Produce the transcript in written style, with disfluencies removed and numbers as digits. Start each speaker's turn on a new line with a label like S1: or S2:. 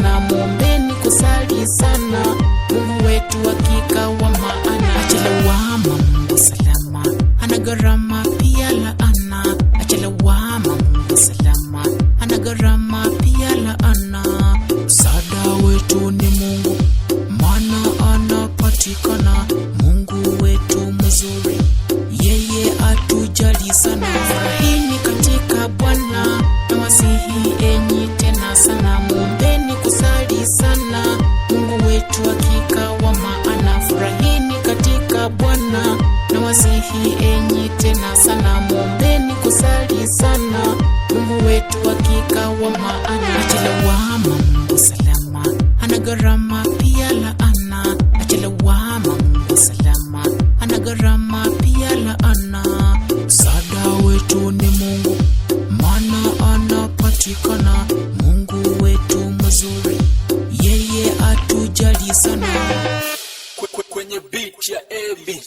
S1: sana, muombeni kusali sana, Mungu wetu hakika wa maana. Achelewama Mungu salama, ana gharama pia laana. Achelewama Mungu salama, ana gharama pia laana. Msaada wetu ni Mungu, maana anapatikana. Mungu wetu mzuri, yeye atujali sana. Furahini katika Bwana, nawasihi enyi tena sana, muombeni kusali sana, Mungu wetu hakika wa maana. Furahini katika Bwana, nawasihi enyi tena sana, muombeni kusali sana, Mungu wetu hakika wa maana. Achelewama Mungu salama, ana gharama pia laana. Achelewama Mungu salama, ana gharama pia laana. Msaada wetu ni Mungu, maana anapatikana. Mungu wetu mzuri, yeye atujali sana.
S2: Kwenye beat ya Ebi